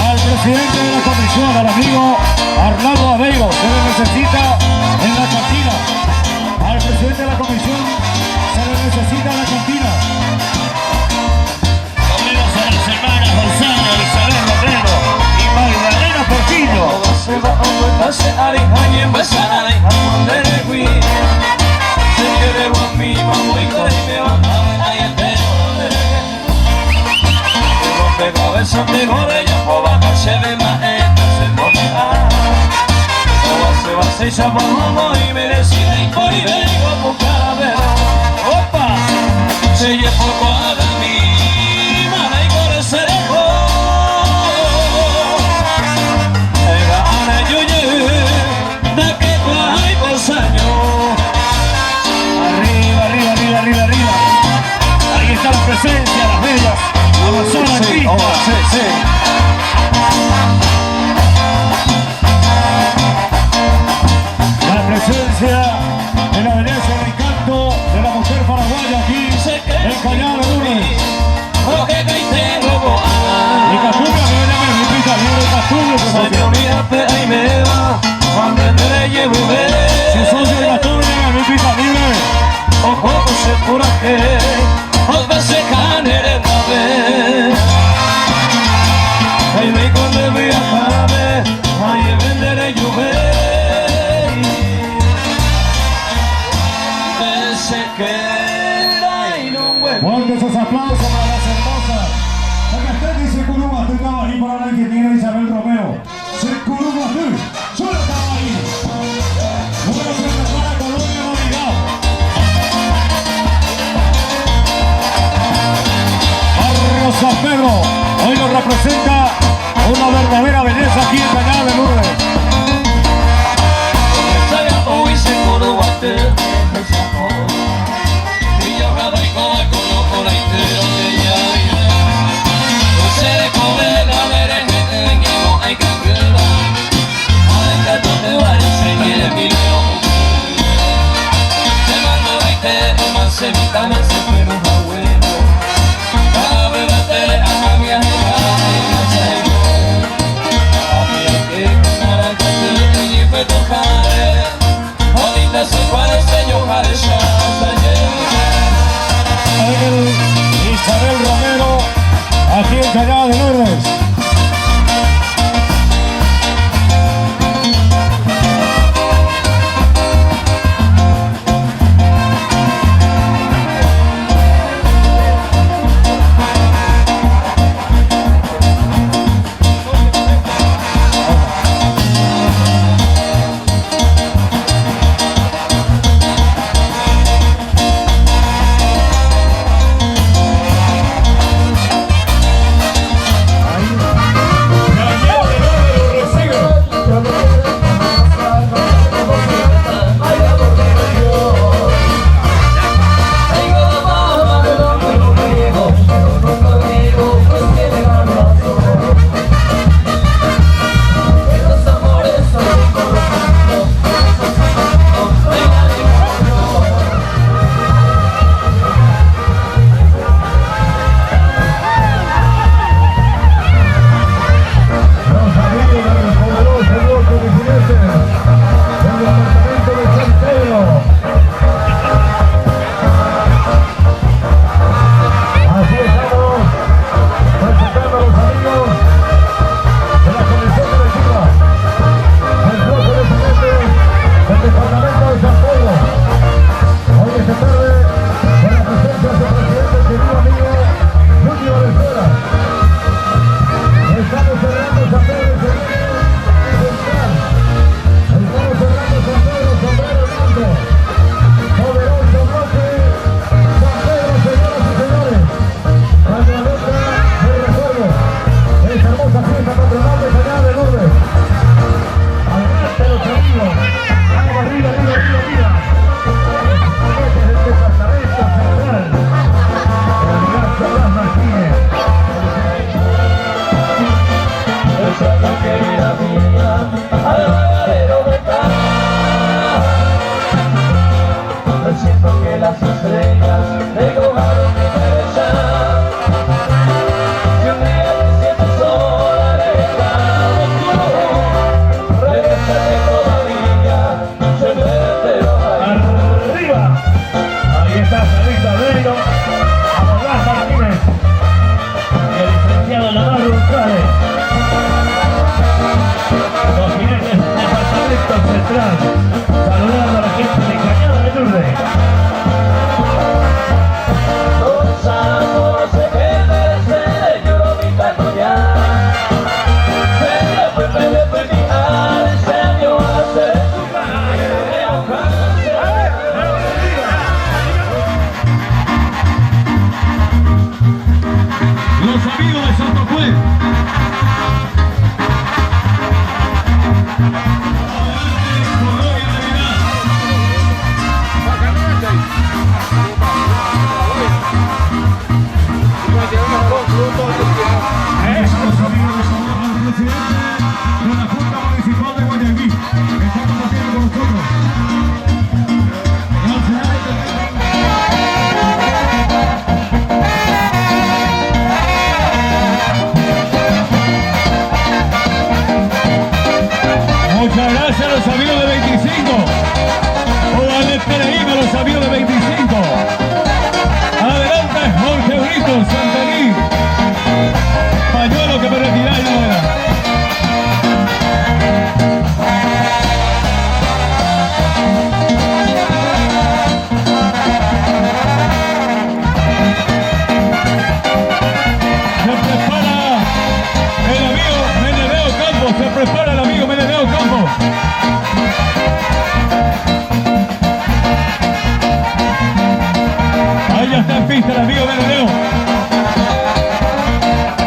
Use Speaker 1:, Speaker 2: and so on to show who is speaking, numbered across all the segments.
Speaker 1: Al presidente de la comisión, al amigo Arnaldo Aveiro, se le necesita en la cantina. Al presidente de la comisión se le necesita en la cantina. Saludos a las hermanas Gonzalo, Isabel Romero y Magdalena Portillo. Ahí está la presencia, las bellas Amazonas Cristas. La presencia de la belleza y el encanto de la mujer paraguaya aquí en Cañada de Lourdes. Y Catumbia, que viene a mi pista libre, Catumbia, si sos de Catumbia, mi pista libre. Fuertes esos aplausos para las hermosas. Acá está que se curuma, estoy cabalí para la argentina Isabel Romero. Se curuma, solo cabalí. Número 3 para Colombia Navidad. Barrio San Pedro, hoy nos representa una verdadera belleza aquí en Cañada de Lourdes. Isabel Romero, aquí en Cañada de Lourdes. está el amigo Meneleo.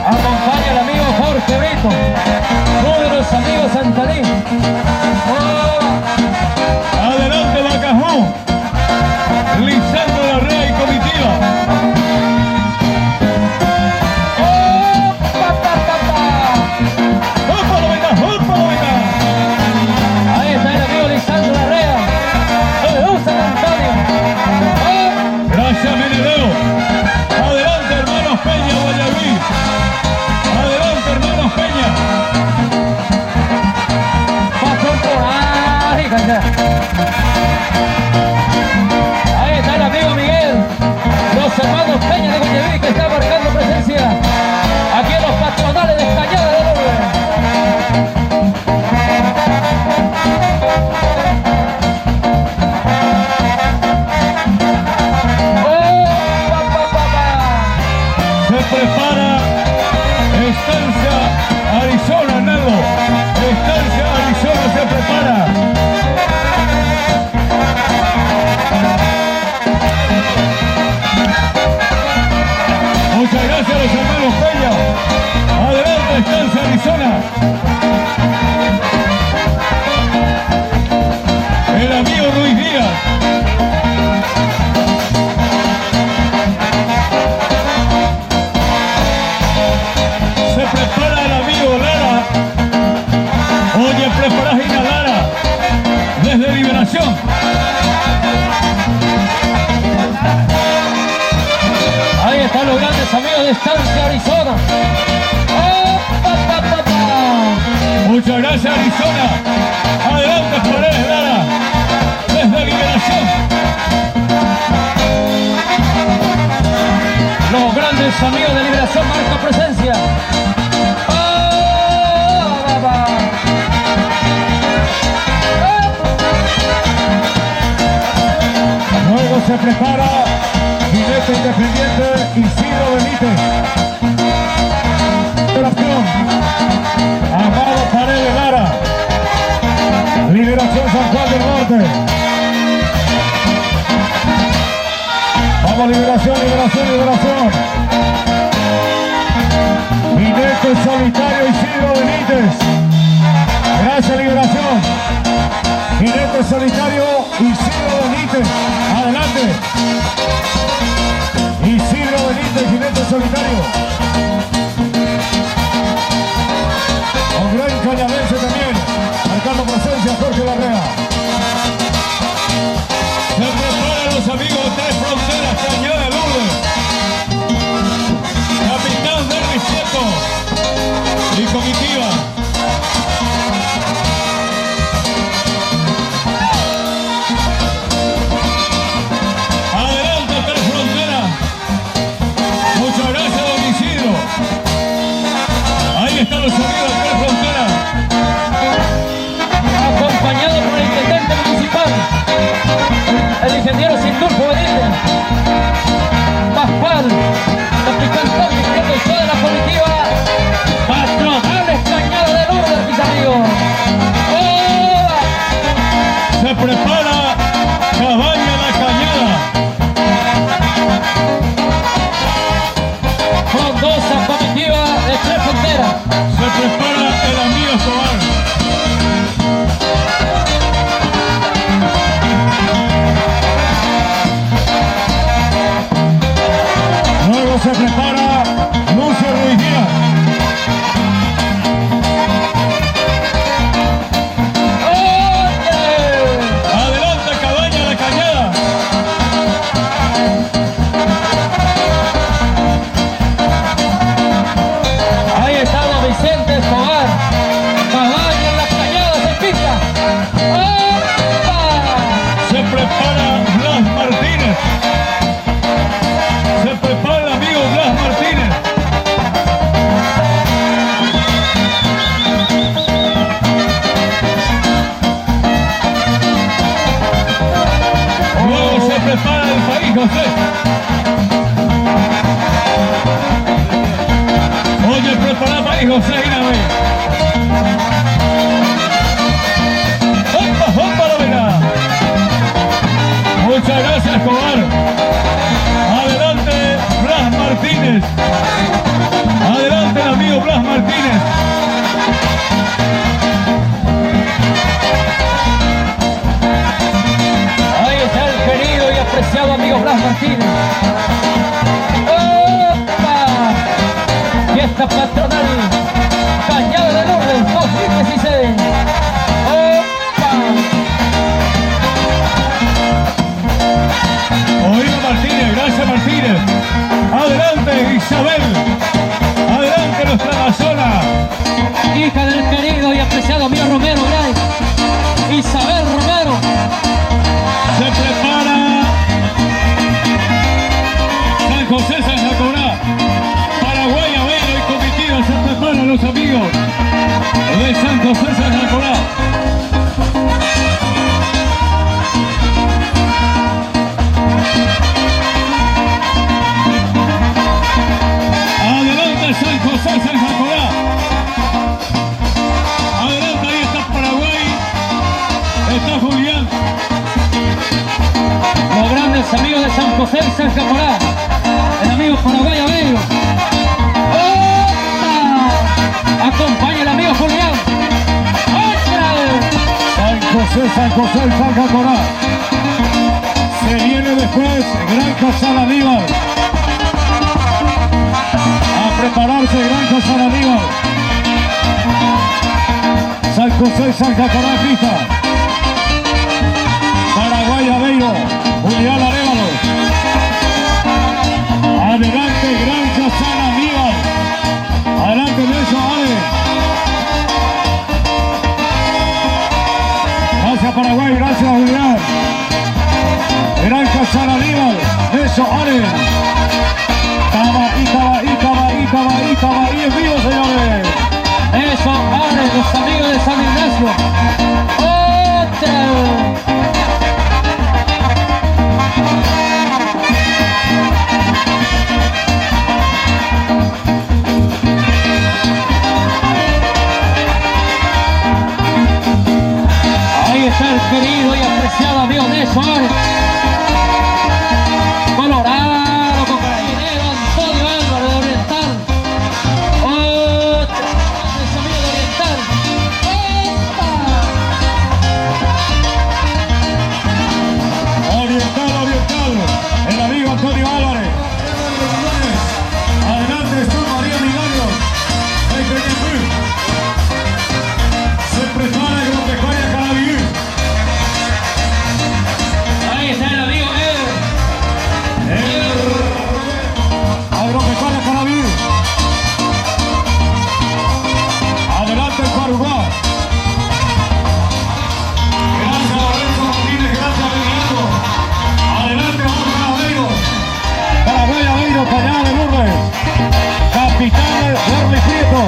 Speaker 2: Acompaña al amigo Jorge Brito, uno de los amigos Santaní.
Speaker 1: Adelante Bacajón, Lisandro Larrea y comitiva.
Speaker 2: Ahí está el amigo Lisandro Larrea, de Luz San Antonio.
Speaker 1: Gracias Meneleo. Adelante hermanos Peña, Guayaquil. Adelante hermanos Peña.
Speaker 2: Ahí está el amigo Miguel, los hermanos Peña de Guayaquil, que está marcando presencia aquí en los patronales de Cañada de Lourdes.
Speaker 1: Se prepara Estancia Arizona, Nelo. Estancia Arizona se prepara. Muchas gracias a los hermanos Peña. Adelante Estancia Arizona. El amigo Ruiz Díaz. Se prepara el amigo Lara. Oye, preparas Gina Lara desde Liberación.
Speaker 2: Ahí están los grandes amigos de Estancia Arizona.
Speaker 1: Muchas gracias Arizona. Adelante Paredes Lara desde Liberación.
Speaker 2: Los grandes amigos de Liberación marca presencia.
Speaker 1: Luego se prepara Jinete Independiente Isidro Benítez. Liberación. Amado Paredes Lara. Liberación San Juan del Norte. Vamos, Liberación, Liberación, Liberación. Jinete Solitario Isidro Benítez. Gracias, Liberación. Jinete Solitario Isidro Benítez. Adelante. Isidro Benítez, Jinete Solitario. Un gran cañadense también, marcando presencia Jorge Larrea. Se preparan los amigos de Tres Fronteras, Cañada de Lourdes. Capitán Derby Cieto y comitiva. Adelante Tres Fronteras. Muchas gracias don Isidro. Ahí están los amigos de Tres Fronteras.
Speaker 2: Acompañado por el intendente municipal, el ingeniero Sindulfo Benítez, Pascual, capitán Tommy, y toda la comitiva patronales Cañada de Lourdes, mis amigos.
Speaker 1: Se prepara Cabaña La Cañada.
Speaker 2: Frondosa comitiva de Tres Fronteras.
Speaker 1: Se prepara el amigo Escobar. Luego se prepara Lucio Ruiz Díaz. Adelante Cabaña La Cañada.
Speaker 2: Ahí está don Vicente Escobar. Cabaña en La Cañada se pica.
Speaker 1: Se prepara Blas Martínez. Se prepara el amigo Blas Martínez. Luego se prepara el país José. Oye, prepara país José Ginabé. ¡Opa, opa, la vega! Muchas gracias, Escobar. Adelante.
Speaker 2: apreciado amigo Blas Martínez. ¡Opa! Fiesta patronal Cañada de Lourdes 2016. ¡Opa!
Speaker 1: Oído Martínez, gracias Martínez. Adelante Isabel. Adelante nuestra Amazona.
Speaker 2: Hija del querido y apreciado amigo Romero Bray. Isabel Romero.
Speaker 1: Se prepara San José San Jacorá. Paraguay, Avero y Comitiva. Se preparan los amigos de San José San Jacorá. Adelante San José San Jacorá. Adelante, ahí está Paraguay. Está Julián.
Speaker 2: Los grandes amigos de San José y San Jacorá. El amigo Paraguay Avero. ¡Opa! Acompaña el amigo Julián.
Speaker 1: San José y San Jacorá. Se viene después Granja San Aníbal. A prepararse Granja San Aníbal. San José y San Jacorá en pista. Paraguay Aveiro, Julián Arévalo. Adelante Granja San Aníbal. Adelante Nelson Ale. Gracias Paraguay, gracias Julián. Granja San Aníbal, Nelson Ale. Estaba ahí en vivo, señores.
Speaker 2: Eso, abre los amigos de San Ignacio. ¡Otra! Ahí está el querido y apreciado amigo Nelson Ares. Colorado, con carabinero, Antonio Álvaro de Oriental. Otra, ese amigo de Oriental.
Speaker 1: Oriental, el amigo Antonio Álvarez. Adelante está María Milagros. Se prepara Agropecuaria Carabiú.
Speaker 2: Ahí está el amigo
Speaker 1: Agropecuaria Carabiú. Adelante el Parugá. Gracias Lorenzo Martínez, gracias Benito. Adelante Jorge Aveiro. Paraguay Aveiro, Cañada de Lourdes. Capitán de Jorge Prieto.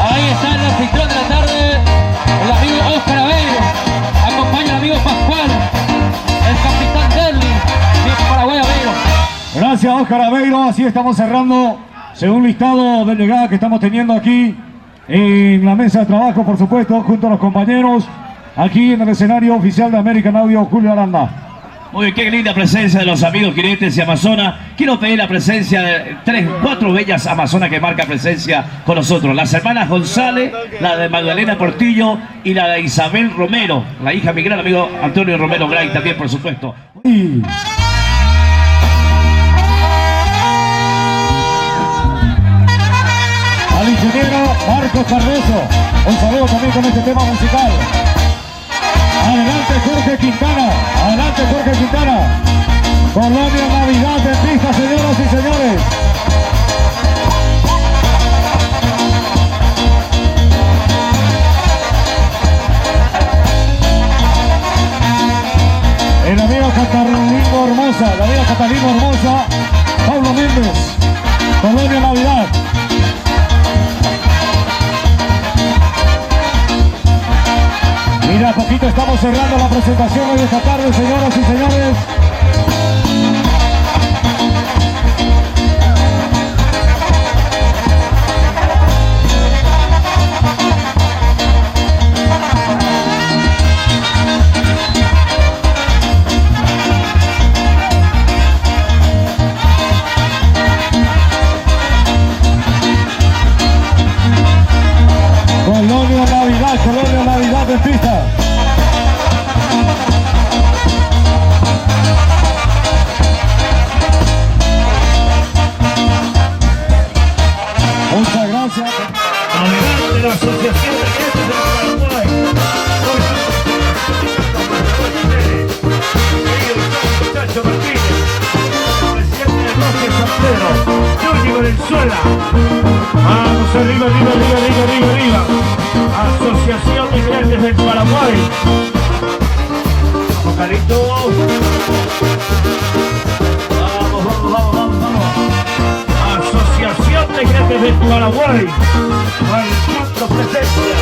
Speaker 2: Ahí está el anfitrión de la tarde, el amigo Oscar Aveiro. Acompaña al amigo Pascual, el capitán Derli de Paraguay Aveiro.
Speaker 1: Gracias Oscar Aveiro, así estamos cerrando según listado de llegada que estamos teniendo aquí en la mesa de trabajo, por supuesto, junto a los compañeros, aquí en el escenario oficial de American Audio, Julio Aranda.
Speaker 3: Muy bien, qué linda presencia de los amigos jinetes y amazonas. Quiero pedir la presencia de 4 bellas amazonas que marcan presencia con nosotros. Las hermanas González, la de Magdalena Portillo y la de Isabel Romero, la hija mi gran amigo Antonio Romero Gray también, por supuesto.
Speaker 1: Y... al ingeniero Marcos Cardoso, un saludo también con este tema musical. Adelante Jorge Quintana, adelante Jorge Quintana. Colonia Navidad de pista, señoras y señores. El amigo Catalino Hermosa, la amiga Catalino Hermosa, Pablo Méndez, Colonia Navidad. Mira, a poquito estamos cerrando la presentación de esta tarde, señoras y señores. Colonia Navidad en pista.
Speaker 4: Valenzuela. Vamos arriba, arriba, arriba, arriba, arriba, arriba. Asociación de Grandes del Paraguay. Vamos, Carito. Vamos, vamos, vamos, vamos, vamos. Asociación de Grandes del Paraguay. Marcando presencia.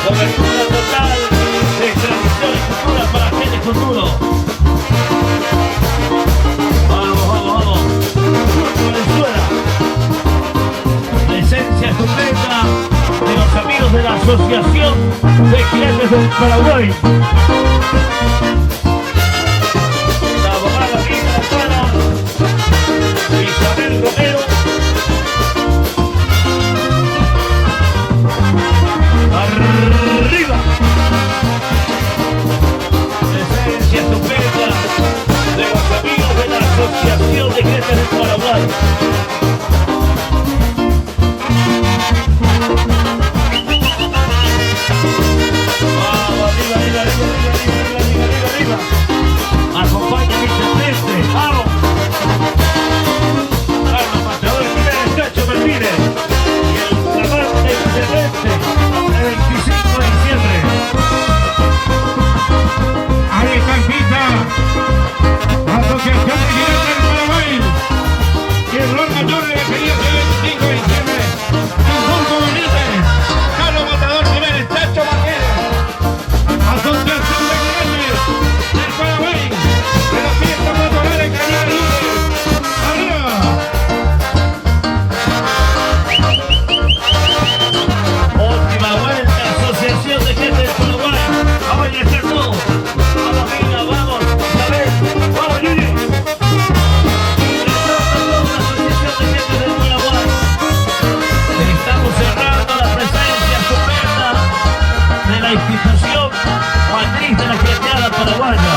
Speaker 4: Cobertura total de tradición y cultura para gente futuro. Vamos, vamos, vamos. Venezuela. Presencia estupenda de los amigos de la Asociación de Jinetes del Paraguay. La abogada Lina Sara, Isabel Romero. Arriba. Presencia estupenda de los amigos de la Asociación de Jinetes del Paraguay. Vamos, arriba, arriba, arriba, arriba, arriba, arriba, arriba, arriba. Acompaña mi presente. Vamos. Carlos Matador Jiménez, Cacho Martínez. Y el flamante excelente. El 25 de diciembre. Ahí está el pista. Asociación de Jinetes del Paraguay. Y el rol mayor de despedida el 25 de diciembre. Adolfo Benítez. Carlos Matador Jiménez, Chacho Martínez. Asociación de Jinetes del Paraguay. De la fiesta patronal en Cañada Libre. ¡Arriba! Última vuelta, Asociación de Gente del Paraguay. Vamos a ingresar todos. Vamos, venga, vamos. A ver, vamos, Yuri. Ingresando todos la Asociación de Gente del Paraguay. Estamos cerrando la presencia estupenda de la institución matriz de la Jineteada paraguaya.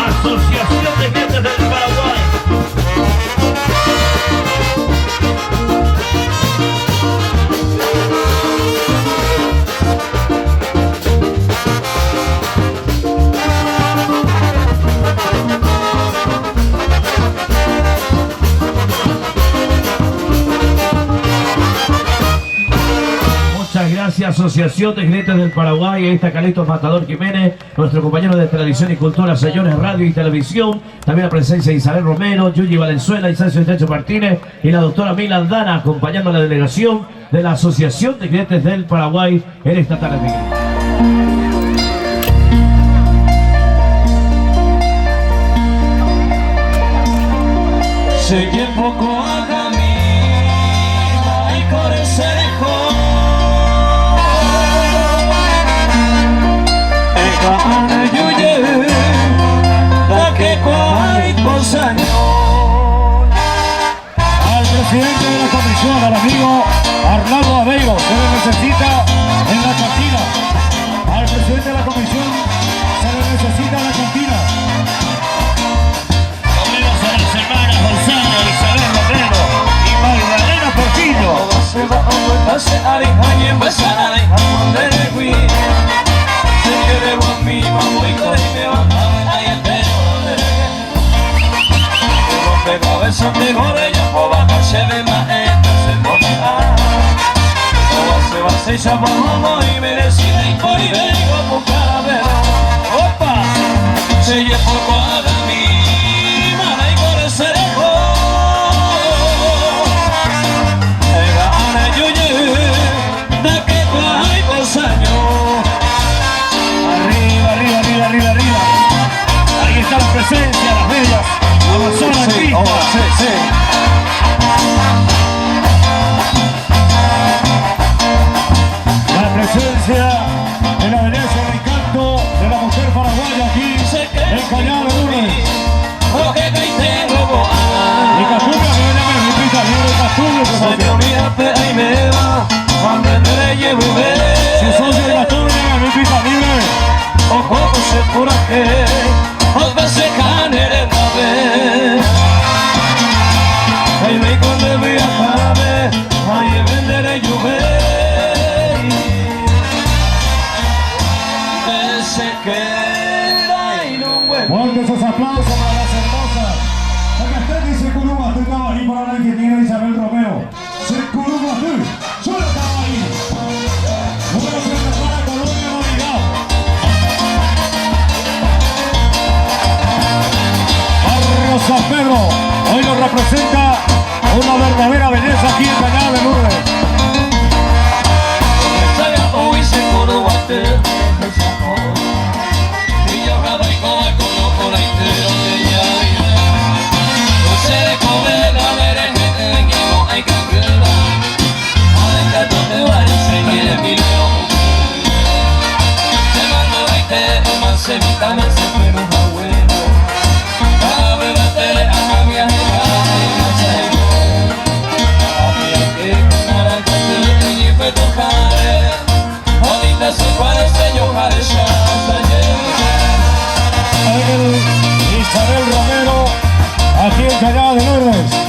Speaker 4: Asociación de Gente del Paraguay. Muchas gracias, Asociación de Jinetes del Paraguay. Ahí está Carlitos Matador Jiménez, nuestro compañero de Tradición y Cultura, señores, radio y televisión. También la presencia de Isabel Romero, Yuyi Valenzuela, Isacio Chacho Martínez y la doctora Mila Aldana, acompañando a la delegación de la Asociación de Jinetes del Paraguay en esta tarde, Miguel.
Speaker 2: Sé que poco a camino y coresejo Ecane yuye da que cuay cosañón.
Speaker 1: Al presidente de la comisión, al amigo Arnaldo Aveiro, se le necesita en la cantina. Al presidente de la comisión se le necesita en la cantina.
Speaker 4: Comemos a las hermanas Gonzalo, Isabel Romero y Magdalena Portillo.
Speaker 2: Se va a volverse a dejar y empezar a dejar cuando le fui. Se quiere a mí, mamá y me va a ver ahí entero. Que rompe cabezas mejor ella por bajarse de maestra se pone a. Se va a ser chapamamo y me decide y por ahí vengo a buscar a ver. ¡Opa! Se llevó poco a mí, mana y por el cerejo.
Speaker 1: Arriba, arriba, arriba, arriba, arriba. Ahí está la presencia, las bellas Amazonas
Speaker 2: Sí,
Speaker 1: Crispa.
Speaker 2: sí, sí.
Speaker 1: La presencia de la belleza del encanto de la mujer paraguaya aquí en Cañada Libre. Y Casturio, que me llame mi pita libre, Casturio, por favor. Si sos el Casturio, llame mi pita libre. aplauso para las hermosas. Acá está que se curuma tu caballo para la Argentina Isabel Romero. Se curuma tú, solo caballo. Número 3 para Colonia Navidad. Barrio San Pedro, hoy nos representa una verdadera belleza aquí en Cañada de Lourdes.
Speaker 2: Hoy se corobate y yo cada y como conozco la entero que ya vive. No se de comer la berenjena que no hay que creer. Adentro te va a enseñar el video. Se manda 20 más se evita más se fue un abuelo. Cada vez va a tener a mi amiga y no sé. A mí que ganar al partido y fue tocar. Se parece yo pareja
Speaker 1: Isabel Romero, aquí en Cañada de Lourdes.